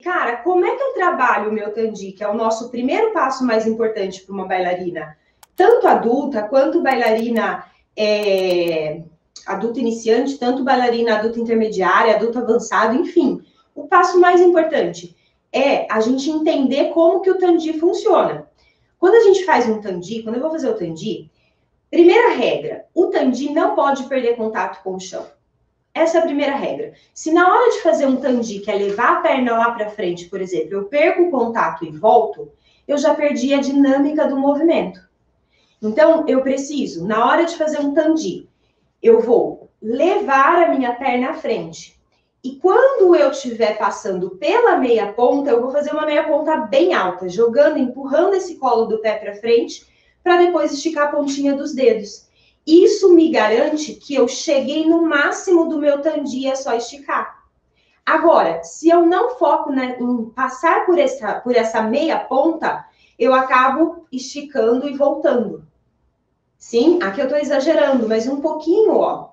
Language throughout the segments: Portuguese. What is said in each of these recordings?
cara, como é que eu trabalho o meu tandi, que é o nosso primeiro passo mais importante para uma bailarina, tanto adulta quanto bailarina adulta iniciante, tanto bailarina adulta intermediária, adulto avançado, enfim. O passo mais importante é a gente entender como que o tandi funciona. Quando a gente faz um tandi, quando eu vou fazer o tandi, primeira regra, o tandi não pode perder contato com o chão. Essa é a primeira regra. Se na hora de fazer um tandi, que é levar a perna lá para frente, por exemplo, eu perco o contato e volto, eu já perdi a dinâmica do movimento. Então, eu preciso, na hora de fazer um tandi, eu vou levar a minha perna à frente. E quando eu estiver passando pela meia ponta, eu vou fazer uma meia ponta bem alta, jogando, empurrando esse colo do pé para frente, para depois esticar a pontinha dos dedos. Isso me garante que eu cheguei no máximo do meu tandi, é só esticar. Agora, se eu não foco em passar por essa meia ponta, eu acabo esticando e voltando. Sim, aqui eu estou exagerando, mas um pouquinho, ó,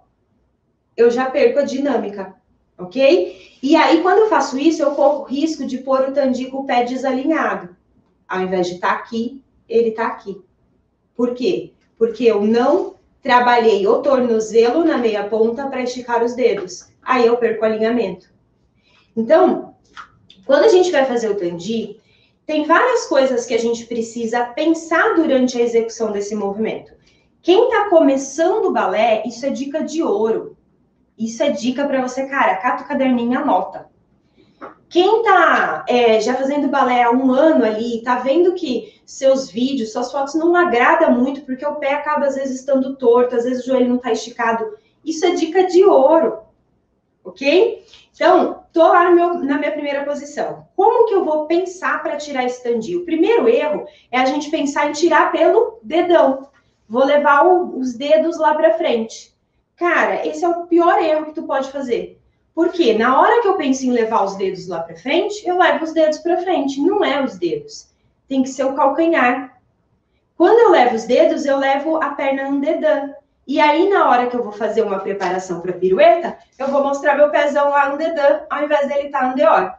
eu já perco a dinâmica, ok? E aí, quando eu faço isso, eu corro o risco de pôr o tandi com o pé desalinhado. Ao invés de estar aqui, ele está aqui. Por quê? Porque eu não trabalhei o tornozelo na meia ponta para esticar os dedos. Aí eu perco o alinhamento. Então, quando a gente vai fazer o tandi, tem várias coisas que a gente precisa pensar durante a execução desse movimento. Quem está começando o balé, isso é dica de ouro. Isso é dica para você, cara, cata o caderninho e anota. Quem tá já fazendo balé há um ano ali, tá vendo que seus vídeos, suas fotos não agradam muito, porque o pé acaba às vezes estando torto, às vezes o joelho não tá esticado. Isso é dica de ouro, ok? Então, tô lá na minha primeira posição. Como que eu vou pensar para tirar esse tandi? O primeiro erro é a gente pensar em tirar pelo dedão. Vou levar os dedos lá para frente. Cara, esse é o pior erro que tu pode fazer. Porque na hora que eu penso em levar os dedos lá para frente, eu levo os dedos para frente. Não é os dedos. Tem que ser o calcanhar. Quando eu levo os dedos, eu levo a perna en dedans. E aí, na hora que eu vou fazer uma preparação para pirueta, eu vou mostrar meu pezão lá en dedans, ao invés dele estar en dehors.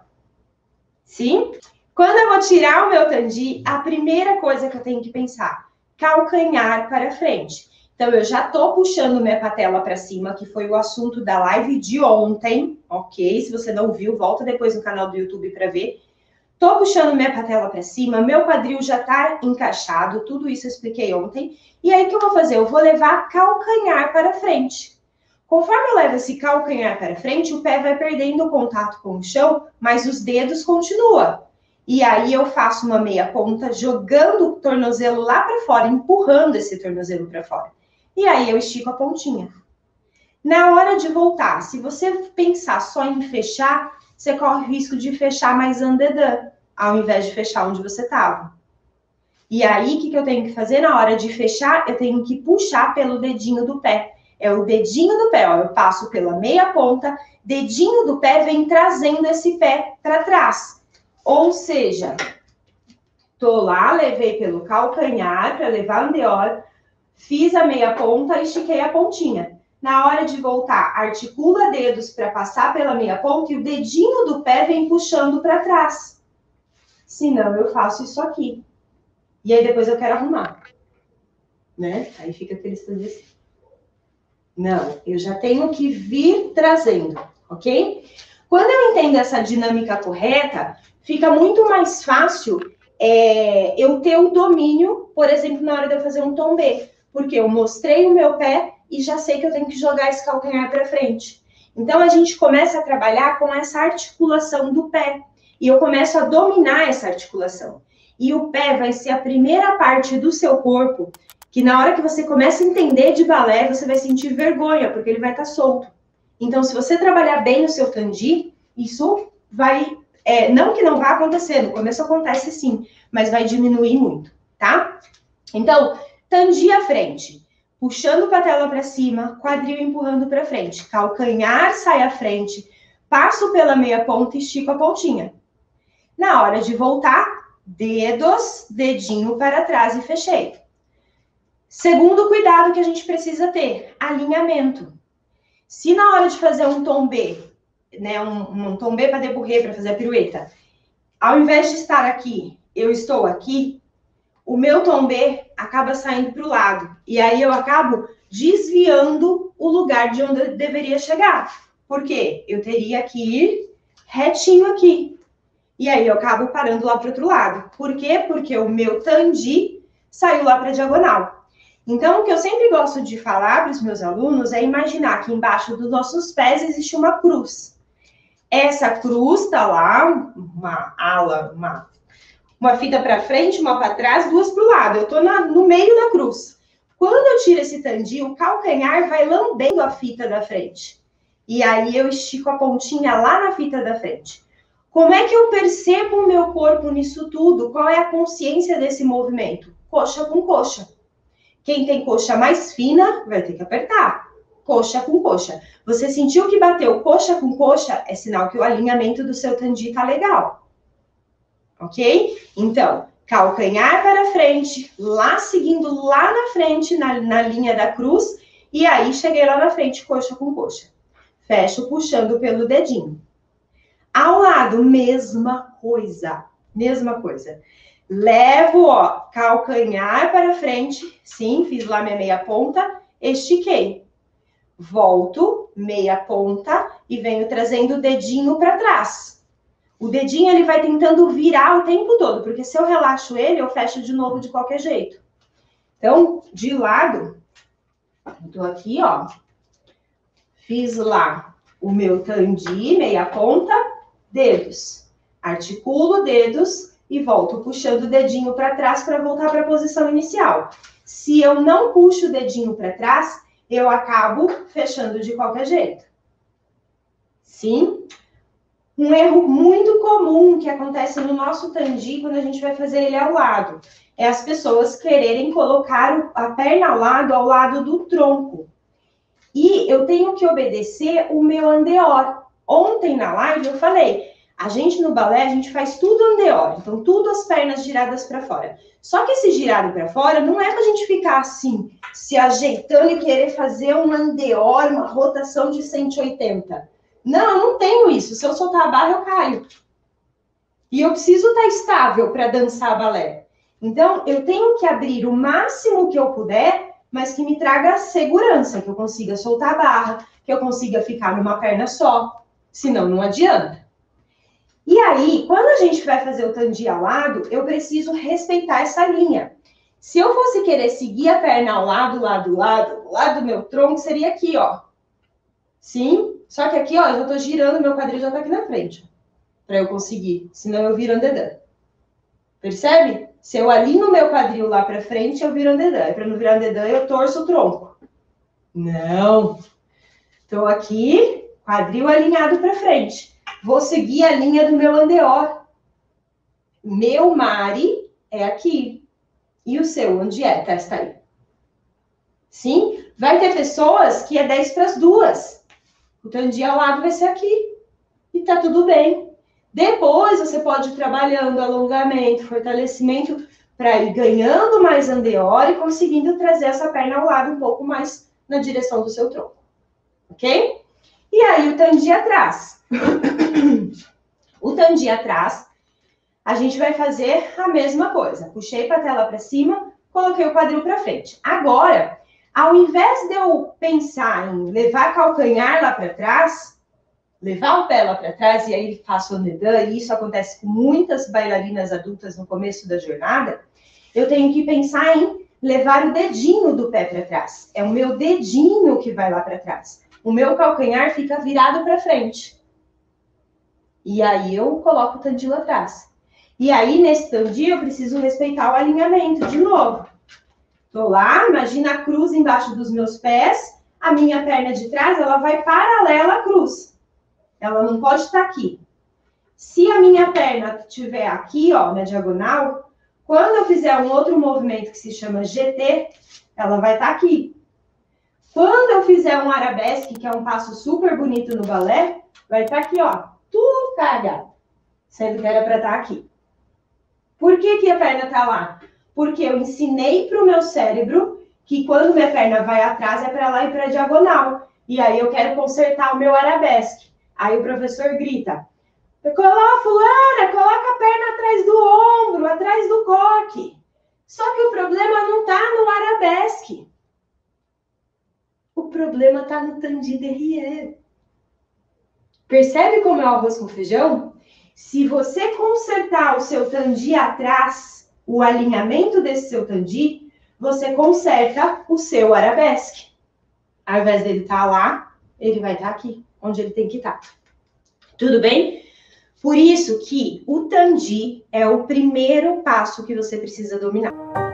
Sim? Quando eu vou tirar o meu tandi, a primeira coisa que eu tenho que pensar, calcanhar para frente. Então, eu já tô puxando minha patela para cima, que foi o assunto da live de ontem, ok? Se você não viu, volta depois no canal do YouTube para ver. Tô puxando minha patela para cima, meu quadril já tá encaixado, tudo isso eu expliquei ontem. E aí, o que eu vou fazer? Eu vou levar calcanhar para frente. Conforme eu levo esse calcanhar para frente, o pé vai perdendo o contato com o chão, mas os dedos continuam. E aí, eu faço uma meia ponta, jogando o tornozelo lá para fora, empurrando esse tornozelo para fora. E aí eu estico a pontinha. Na hora de voltar, se você pensar só em fechar, você corre o risco de fechar mais en dedans, ao invés de fechar onde você estava. E aí, o que eu tenho que fazer na hora de fechar? Eu tenho que puxar pelo dedinho do pé. É o dedinho do pé, ó. Eu passo pela meia ponta, dedinho do pé vem trazendo esse pé para trás. Ou seja, tô lá, levei pelo calcanhar para levar en dehors, fiz a meia ponta e estiquei a pontinha. Na hora de voltar, articula dedos para passar pela meia ponta e o dedinho do pé vem puxando para trás. Senão, eu faço isso aqui. E aí, depois eu quero arrumar. Né? Aí fica aquele estande assim. Não, eu já tenho que vir trazendo, ok? Quando eu entendo essa dinâmica correta, fica muito mais fácil eu ter o domínio, por exemplo, na hora de eu fazer um tombé. Porque eu mostrei o meu pé e já sei que eu tenho que jogar esse calcanhar para frente. Então, a gente começa a trabalhar com essa articulação do pé. E eu começo a dominar essa articulação. E o pé vai ser a primeira parte do seu corpo que na hora que você começa a entender de balé, você vai sentir vergonha, porque ele vai estar solto. Então, se você trabalhar bem no seu tandi, isso vai... não que não vá acontecer, no começo acontece sim, mas vai diminuir muito, tá? Então... tandi à frente, puxando patela para cima, quadril empurrando para frente, calcanhar sai à frente, passo pela meia ponta e estico a pontinha. Na hora de voltar, dedos, dedinho para trás e fechei. Segundo cuidado que a gente precisa ter, alinhamento. Se na hora de fazer um tombé, né, um tombé para débourré, para fazer a pirueta, Ao invés de estar aqui, eu estou aqui, o meu tom B acaba saindo para o lado. E aí eu acabo desviando o lugar de onde eu deveria chegar. Por quê? Eu teria que ir retinho aqui. E aí eu acabo parando lá para o outro lado. Por quê? Porque o meu tandi saiu lá para a diagonal. Então, o que eu sempre gosto de falar para os meus alunos é imaginar que embaixo dos nossos pés existe uma cruz. Essa cruz está lá, uma ala, uma fita para frente, uma para trás, duas para o lado. Eu estou no meio da cruz. Quando eu tiro esse tandi, o calcanhar vai lambendo a fita da frente. E aí eu estico a pontinha lá na fita da frente. Como é que eu percebo o meu corpo nisso tudo? Qual é a consciência desse movimento? Coxa com coxa. Quem tem coxa mais fina vai ter que apertar. Coxa com coxa. Você sentiu que bateu coxa com coxa? É sinal que o alinhamento do seu tandi está legal. Ok? Então, calcanhar para frente, lá seguindo lá na frente, na linha da cruz, e aí cheguei lá na frente, coxa com coxa. Fecho puxando pelo dedinho. Ao lado, mesma coisa. Mesma coisa. Levo, ó, calcanhar para frente. Sim, fiz lá minha meia ponta. Estiquei. Volto, meia ponta, e venho trazendo o dedinho para trás. O dedinho, ele vai tentando virar o tempo todo, porque se eu relaxo ele, eu fecho de novo de qualquer jeito. Então, de lado, eu tô aqui, ó. Fiz lá o meu tandi, meia ponta, dedos. Articulo dedos e volto puxando o dedinho para trás para voltar para a posição inicial. Se eu não puxo o dedinho para trás, eu acabo fechando de qualquer jeito. Sim? Um erro muito comum que acontece no nosso tandi quando a gente vai fazer ele ao lado é as pessoas quererem colocar a perna ao lado do tronco. E eu tenho que obedecer o meu andeor. Ontem na live eu falei, a gente no balé, a gente faz tudo andeor, então tudo as pernas giradas para fora. Só que esse girado para fora não é para a gente ficar assim, se ajeitando e querer fazer um andeor, uma rotação de 180. Não, eu não tenho isso. Se eu soltar a barra, eu caio. E eu preciso estar estável para dançar balé. Então, eu tenho que abrir o máximo que eu puder, mas que me traga segurança, que eu consiga soltar a barra, que eu consiga ficar numa perna só. Senão, não adianta. E aí, quando a gente vai fazer o tandi ao lado, eu preciso respeitar essa linha. Se eu fosse querer seguir a perna ao lado do meu tronco, seria aqui, ó. Sim? Só que aqui, ó, eu já tô girando, meu quadril já tá aqui na frente. Pra eu conseguir. Senão eu viro andedã. Percebe? Se eu alinho meu quadril lá pra frente, eu viro andedã. E pra não virar andedã, eu torço o tronco. Não. Tô aqui, quadril alinhado pra frente. Vou seguir a linha do meu andeor. Meu mari é aqui. E o seu, onde é? Testa aí. Sim? Vai ter pessoas que é 10 para as 2. O tandi ao lado vai ser aqui. E tá tudo bem. Depois você pode ir trabalhando alongamento, fortalecimento, para ir ganhando mais andeor e conseguindo trazer essa perna ao lado um pouco mais na direção do seu tronco. Ok? E aí o tandi atrás. O tandi atrás, a gente vai fazer a mesma coisa. Puxei a patela para cima, coloquei o quadril para frente. Agora, ao invés de eu pensar em levar calcanhar lá para trás, levar o pé lá para trás e aí faço o anedã, e isso acontece com muitas bailarinas adultas no começo da jornada, eu tenho que pensar em levar o dedinho do pé para trás. É o meu dedinho que vai lá para trás. O meu calcanhar fica virado para frente. E aí eu coloco o tandi lá atrás. E aí, nesse tandi, eu preciso respeitar o alinhamento de novo. Tô lá, imagina a cruz embaixo dos meus pés, a minha perna de trás, ela vai paralela à cruz. Ela não pode estar aqui. Se a minha perna estiver aqui, ó, na diagonal, quando eu fizer um outro movimento que se chama GT, ela vai estar aqui. Quando eu fizer um arabesque, que é um passo super bonito no balé, vai estar aqui, ó, tudo cagado, sendo que era para estar aqui. Por que a perna está lá? Porque eu ensinei para o meu cérebro que quando minha perna vai atrás é para lá e para a diagonal. E aí eu quero consertar o meu arabesque. Aí o professor grita, fulana, coloca a perna problema está no Tandi Derrière. Percebe como é o arroz com feijão? Se você consertar o seu Tandi atrás, o alinhamento desse seu Tandi, você conserta o seu arabesque. Ao invés dele estar lá, ele vai estar aqui, onde ele tem que estar. Tudo bem? Por isso que o Tandi é o primeiro passo que você precisa dominar.